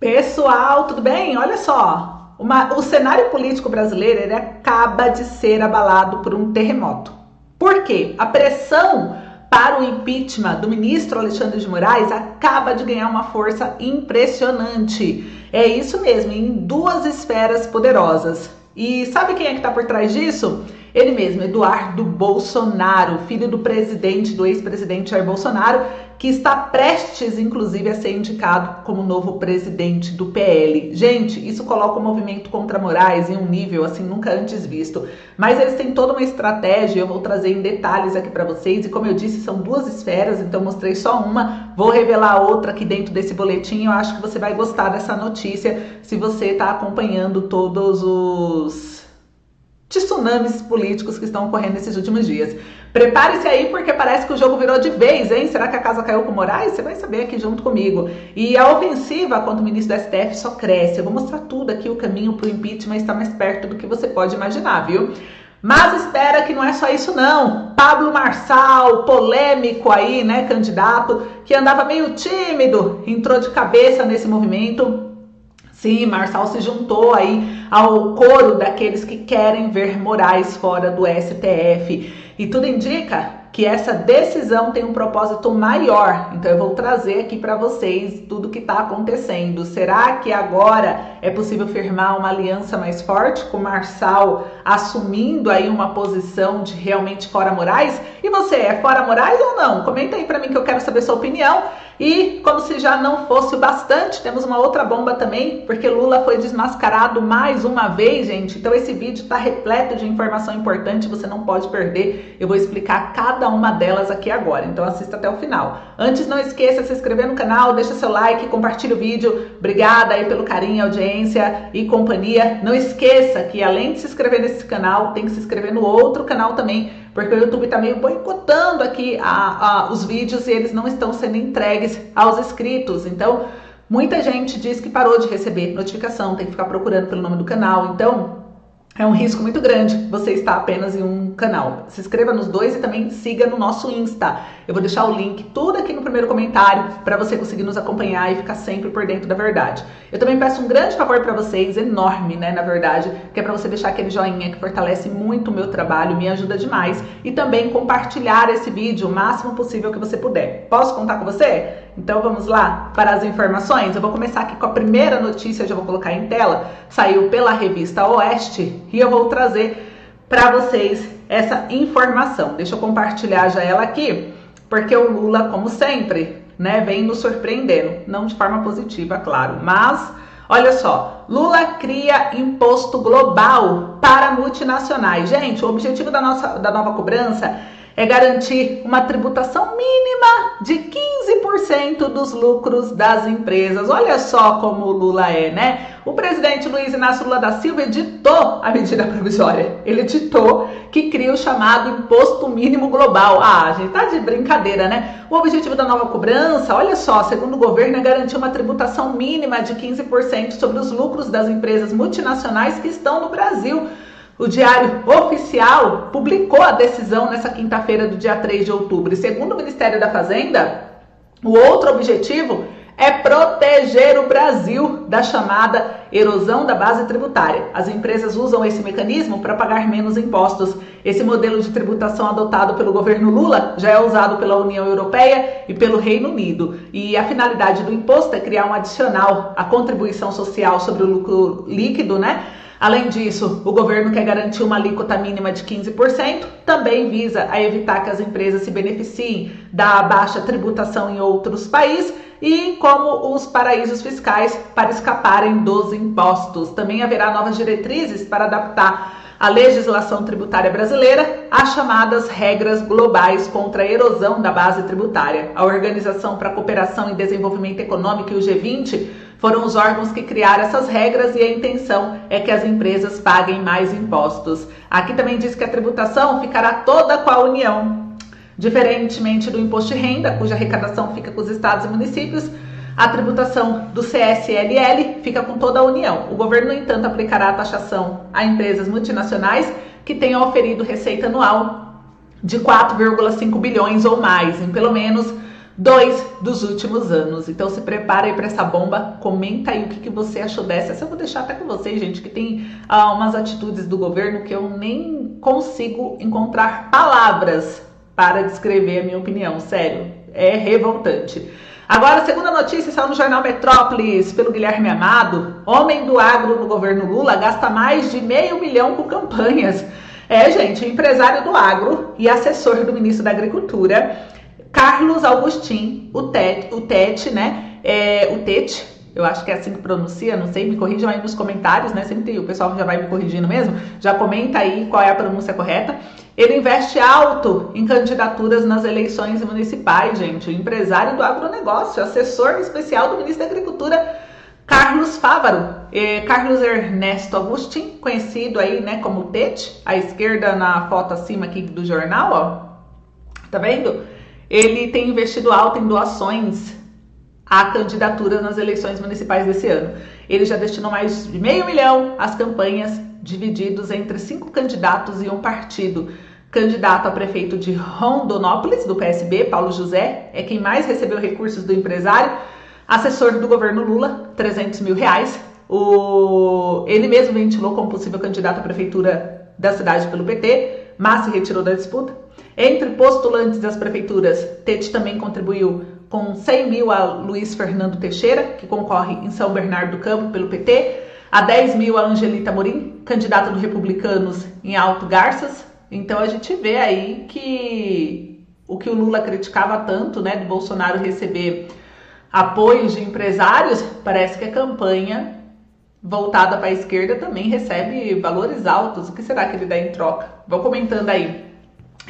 Pessoal, tudo bem? Olha só, o cenário político brasileiro ele acaba de ser abalado por um terremoto. Por quê? A pressão para o impeachment do ministro Alexandre de Moraes acaba de ganhar uma força impressionante. É isso mesmo, em duas esferas poderosas. E sabe quem é que está por trás disso? Ele mesmo, Eduardo Bolsonaro, filho do ex-presidente Jair Bolsonaro, que está prestes, inclusive, a ser indicado como novo presidente do PL. Gente, isso coloca o movimento contra Moraes em um nível, assim, nunca antes visto. Mas eles têm toda uma estratégia, eu vou trazer em detalhes aqui para vocês. E como eu disse, são duas esferas, então mostrei só uma. Vou revelar outra aqui dentro desse boletim. Eu acho que você vai gostar dessa notícia se você está acompanhando todos os tsunamis políticos que estão ocorrendo nesses últimos dias. Prepare-se aí porque parece que o jogo virou de vez, hein? Será que a casa caiu com o Moraes? Você vai saber aqui junto comigo. E a ofensiva contra o ministro do STF só cresce. Eu vou mostrar tudo aqui, o caminho para o impeachment está mais perto do que você pode imaginar, viu? Mas espera que não é só isso não. Pablo Marçal, polêmico aí, né, candidato, que andava meio tímido, entrou de cabeça nesse movimento. Sim, Marçal se juntou aí ao coro daqueles que querem ver Moraes fora do STF. E tudo indica que essa decisão tem um propósito maior. Então eu vou trazer aqui para vocês tudo que está acontecendo. Será que agora é possível firmar uma aliança mais forte com Marçal assumindo aí uma posição de realmente fora Moraes? E você, é fora Moraes ou não? Comenta aí para mim que eu quero saber sua opinião. E como se já não fosse o bastante, temos uma outra bomba também, porque Lula foi desmascarado mais uma vez, gente. Então esse vídeo está repleto de informação importante, você não pode perder. Eu vou explicar cada uma delas aqui agora, então assista até o final. Antes, não esqueça de se inscrever no canal, deixa seu like, compartilha o vídeo. Obrigada aí pelo carinho, audiência e companhia. Não esqueça que além de se inscrever nesse canal, tem que se inscrever no outro canal também, porque o YouTube tá meio boicotando aqui os vídeos e eles não estão sendo entregues aos inscritos. Então, muita gente diz que parou de receber notificação, tem que ficar procurando pelo nome do canal. Então, é um risco muito grande você estar apenas em um canal. Se inscreva nos dois e também siga no nosso Insta. Eu vou deixar o link tudo aqui no primeiro comentário para você conseguir nos acompanhar e ficar sempre por dentro da verdade. Eu também peço um grande favor para vocês, enorme, né, na verdade, que é para você deixar aquele joinha que fortalece muito o meu trabalho, me ajuda demais. E também compartilhar esse vídeo o máximo possível que você puder. Posso contar com você? Então vamos lá para as informações. Eu vou começar aqui com a primeira notícia, já vou colocar em tela. Saiu pela revista Oeste e eu vou trazer para vocês essa informação. Deixa eu compartilhar já ela aqui, porque o Lula, como sempre, né, vem nos surpreendendo. Não de forma positiva, claro, mas olha só, Lula cria imposto global para multinacionais. Gente, o objetivo da nova cobrança é garantir uma tributação mínima de 15% dos lucros das empresas. Olha só como o Lula é, né? O presidente Luiz Inácio Lula da Silva editou a medida provisória. Ele editou que cria o chamado Imposto Mínimo Global. Ah, gente, tá de brincadeira, né? O objetivo da nova cobrança, olha só, segundo o governo, é garantir uma tributação mínima de 15% sobre os lucros das empresas multinacionais que estão no Brasil. O Diário Oficial publicou a decisão nessa quinta-feira do dia 3 de outubro. E segundo o Ministério da Fazenda, o outro objetivo é proteger o Brasil da chamada erosão da base tributária. As empresas usam esse mecanismo para pagar menos impostos. Esse modelo de tributação adotado pelo governo Lula já é usado pela União Europeia e pelo Reino Unido. E a finalidade do imposto é criar um adicional à contribuição social sobre o lucro líquido, né? Além disso, o governo quer garantir uma alíquota mínima de 15%, também visa a evitar que as empresas se beneficiem da baixa tributação em outros países e como os paraísos fiscais para escaparem dos impostos. Também haverá novas diretrizes para adaptar a legislação tributária brasileira às chamadas regras globais contra a erosão da base tributária. A Organização para a Cooperação e Desenvolvimento Econômico e o G20 foram os órgãos que criaram essas regras e a intenção é que as empresas paguem mais impostos. Aqui também diz que a tributação ficará toda com a União. Diferentemente do imposto de renda, cuja arrecadação fica com os estados e municípios, a tributação do CSLL fica com toda a União. O governo, no entanto, aplicará a taxação a empresas multinacionais que tenham oferido receita anual de 4,5 bilhões ou mais em pelo menos 2 dos últimos anos. Então se prepara aí para essa bomba, comenta aí o que você achou dessa. Essa eu vou deixar até com vocês, gente, que tem umas atitudes do governo que eu nem consigo encontrar palavras para descrever a minha opinião, sério, é revoltante. Agora, a segunda notícia saiu no jornal Metrópolis, pelo Guilherme Amado. Homem do agro no governo Lula gasta mais de R$500 milhão com campanhas. Gente, empresário do agro e assessor do ministro da Agricultura, Carlos Augustin, o Tete, né? O Tete, eu acho que é assim que pronuncia, não sei, me corrijam aí nos comentários, né? Sempre o pessoal já vai me corrigindo mesmo. Já comenta aí qual é a pronúncia correta. Ele investe alto em candidaturas nas eleições municipais, gente. O empresário do agronegócio, assessor especial do ministro da Agricultura, Carlos Fávaro. Carlos Ernesto Agustin, conhecido aí, né, como Tete, à esquerda na foto acima aqui do jornal, ó. Tá vendo? Ele tem investido alto em doações a candidaturas nas eleições municipais desse ano. Ele já destinou mais de R$500 milhão às campanhas, divididos entre 5 candidatos e um partido. Candidato a prefeito de Rondonópolis, do PSB, Paulo José, é quem mais recebeu recursos do empresário. Assessor do governo Lula, R$300 mil. Ele mesmo ventilou como possível candidato à prefeitura da cidade pelo PT, mas se retirou da disputa. Entre postulantes das prefeituras, Tete também contribuiu com R$100 mil a Luiz Fernando Teixeira, que concorre em São Bernardo do Campo pelo PT, a R$10 mil a Angelita Morim, candidata do Republicanos em Alto Garças. Então a gente vê aí que o que o Lula criticava tanto, né, do Bolsonaro receber apoios de empresários, parece que a campanha voltada para a esquerda também recebe valores altos. O que será que ele dá em troca? Vou comentando aí.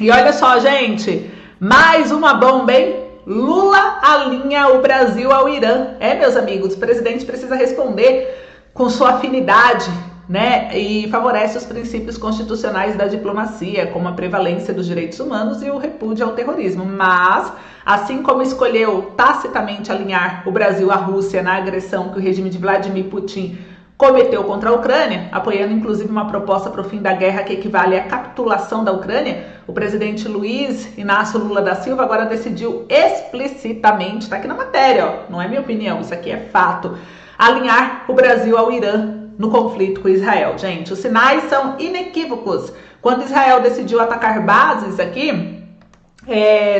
E olha só, gente, mais uma bomba, hein? Lula alinha o Brasil ao Irã. Meus amigos, o presidente precisa responder com sua afinidade, né? E favorece os princípios constitucionais da diplomacia, como a prevalência dos direitos humanos e o repúdio ao terrorismo. Mas, assim como escolheu tacitamente alinhar o Brasil à Rússia na agressão que o regime de Vladimir Putin cometeu contra a Ucrânia, apoiando inclusive uma proposta para o fim da guerra que equivale à capitulação da Ucrânia, o presidente Luiz Inácio Lula da Silva agora decidiu explicitamente, tá aqui na matéria, ó, não é minha opinião, isso aqui é fato, alinhar o Brasil ao Irã no conflito com Israel. Gente, os sinais são inequívocos. Quando Israel decidiu atacar bases aqui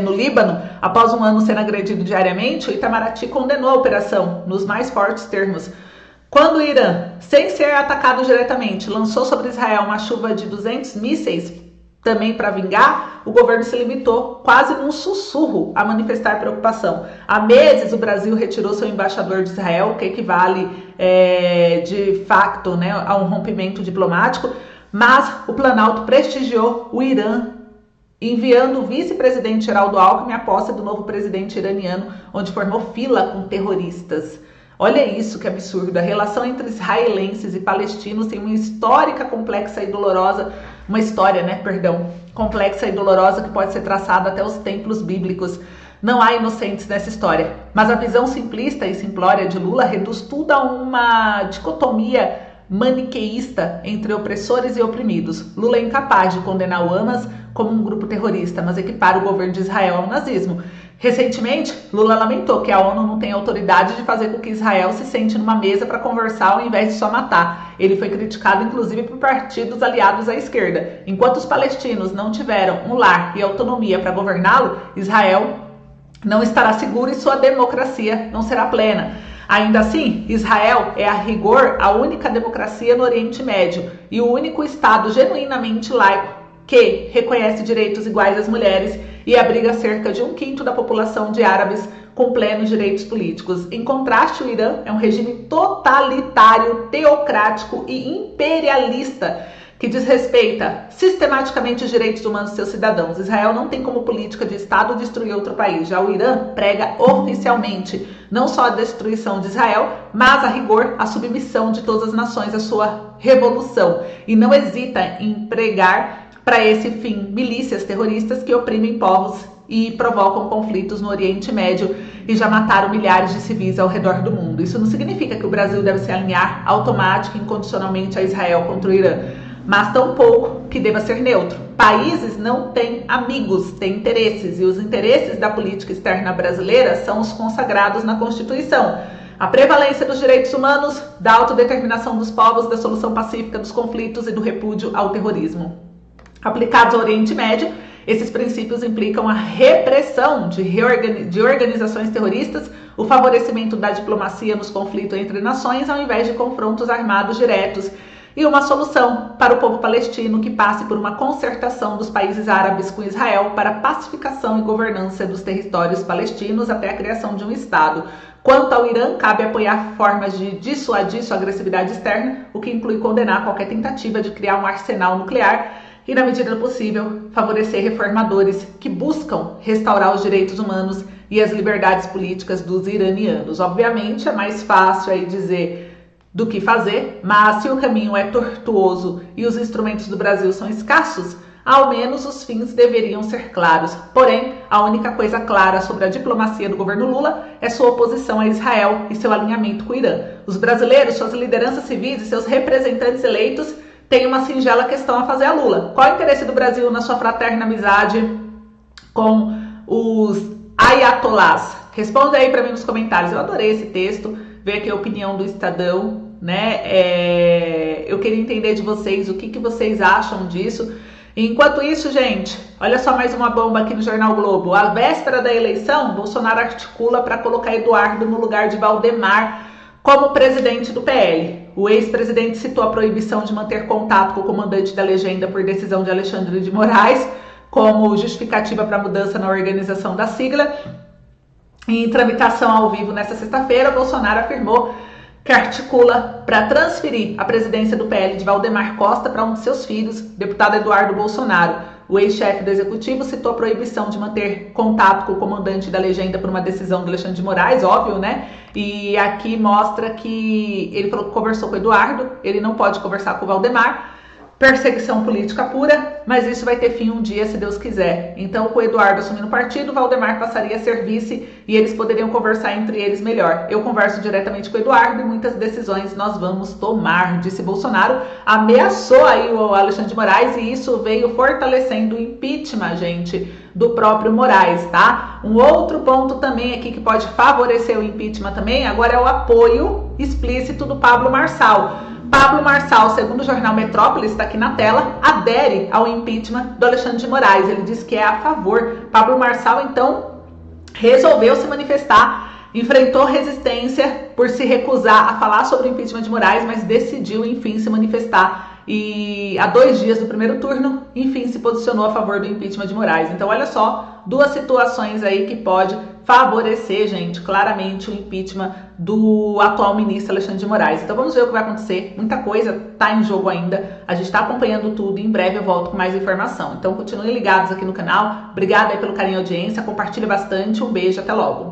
no Líbano, após um ano sendo agredido diariamente, o Itamaraty condenou a operação nos mais fortes termos. Quando o Irã, sem ser atacado diretamente, lançou sobre Israel uma chuva de 200 mísseis, também para vingar, o governo se limitou, quase num sussurro, a manifestar preocupação. Há meses o Brasil retirou seu embaixador de Israel, o que equivale de facto, né, a um rompimento diplomático, mas o Planalto prestigiou o Irã, enviando o vice-presidente Geraldo Alckmin à posse do novo presidente iraniano, onde formou fila com terroristas. Olha isso, que absurdo. A relação entre israelenses e palestinos tem uma história, complexa e dolorosa que pode ser traçada até os templos bíblicos. Não há inocentes nessa história, mas a visão simplista e simplória de Lula reduz tudo a uma dicotomia maniqueísta entre opressores e oprimidos. Lula é incapaz de condenar o Hamas como um grupo terrorista, mas equipara o governo de Israel ao nazismo. Recentemente, Lula lamentou que a ONU não tem autoridade de fazer com que Israel se sente numa mesa para conversar ao invés de só matar. Ele foi criticado, inclusive, por partidos aliados à esquerda. Enquanto os palestinos não tiveram um lar e autonomia para governá-lo, Israel não estará seguro e sua democracia não será plena. Ainda assim, Israel é, a rigor, a única democracia no Oriente Médio e o único Estado genuinamente laico que reconhece direitos iguais às mulheres e abriga cerca de 1/5 da população de árabes com plenos direitos políticos. Em contraste, o Irã é um regime totalitário, teocrático e imperialista que desrespeita sistematicamente os direitos humanos de seus cidadãos. Israel não tem como política de Estado destruir outro país. Já o Irã prega oficialmente não só a destruição de Israel, mas, a rigor, a submissão de todas as nações à sua revolução. E não hesita em pregar para esse fim milícias terroristas que oprimem povos e provocam conflitos no Oriente Médio e já mataram milhares de civis ao redor do mundo. Isso não significa que o Brasil deve se alinhar automática e incondicionalmente a Israel contra o Irã. mas tampouco que deva ser neutro. Países não têm amigos, têm interesses, e os interesses da política externa brasileira são os consagrados na Constituição. A prevalência dos direitos humanos, da autodeterminação dos povos, da solução pacífica dos conflitos e do repúdio ao terrorismo. Aplicados ao Oriente Médio, esses princípios implicam a repressão de organizações terroristas, o favorecimento da diplomacia nos conflitos entre nações, ao invés de confrontos armados diretos, e uma solução para o povo palestino que passe por uma concertação dos países árabes com Israel para a pacificação e governança dos territórios palestinos até a criação de um Estado. Quanto ao Irã, cabe apoiar formas de dissuadir sua agressividade externa, o que inclui condenar qualquer tentativa de criar um arsenal nuclear e, na medida do possível, favorecer reformadores que buscam restaurar os direitos humanos e as liberdades políticas dos iranianos. Obviamente, é mais fácil aí dizer do que fazer, mas se o caminho é tortuoso e os instrumentos do Brasil são escassos, ao menos os fins deveriam ser claros. Porém, a única coisa clara sobre a diplomacia do governo Lula é sua oposição a Israel e seu alinhamento com o Irã. Os brasileiros, suas lideranças civis e seus representantes eleitos têm uma singela questão a fazer a Lula. Qual é o interesse do Brasil na sua fraterna amizade com os ayatolás? Responda aí para mim nos comentários. Eu adorei esse texto, ver aqui a opinião do Estadão, né? Eu queria entender de vocês o que vocês acham disso. Enquanto isso, gente, olha só mais uma bomba aqui no Jornal Globo. À véspera da eleição, Bolsonaro articula para colocar Eduardo no lugar de Valdemar como presidente do PL. O ex-presidente citou a proibição de manter contato com o comandante da legenda por decisão de Alexandre de Moraes como justificativa para a mudança na organização da sigla. Em tramitação ao vivo nesta sexta-feira, Bolsonaro afirmou que articula para transferir a presidência do PL de Valdemar Costa para um de seus filhos, deputado Eduardo Bolsonaro. O ex-chefe do executivo citou a proibição de manter contato com o comandante da legenda por uma decisão de Alexandre de Moraes, óbvio, né? E aqui mostra que ele falou que conversou com o Eduardo, ele não pode conversar com o Valdemar. Perseguição política pura, mas isso vai ter fim um dia, se Deus quiser. Então, com o Eduardo assumindo o partido, o Valdemar passaria a ser vice e eles poderiam conversar entre eles melhor. Eu converso diretamente com o Eduardo e muitas decisões nós vamos tomar, disse Bolsonaro. Ameaçou aí o Alexandre de Moraes e isso veio fortalecendo o impeachment, gente, do próprio Moraes, tá? Um outro ponto também aqui que pode favorecer o impeachment também, agora é o apoio explícito do Pablo Marçal. Pablo Marçal, segundo o jornal Metrópolis, está aqui na tela, adere ao impeachment do Alexandre de Moraes. Ele diz que é a favor. Pablo Marçal, então, resolveu se manifestar, enfrentou resistência por se recusar a falar sobre o impeachment de Moraes, mas decidiu, enfim, se manifestar. E há 2 dias do primeiro turno, enfim, se posicionou a favor do impeachment de Moraes. Então, olha só, 2 situações aí que pode favorecer, gente, claramente o impeachment do atual ministro Alexandre de Moraes. Então vamos ver o que vai acontecer. Muita coisa tá em jogo ainda. A gente está acompanhando tudo e em breve eu volto com mais informação. Então continuem ligados aqui no canal. Obrigada aí pelo carinho e audiência. Compartilhe bastante. Um beijo, até logo.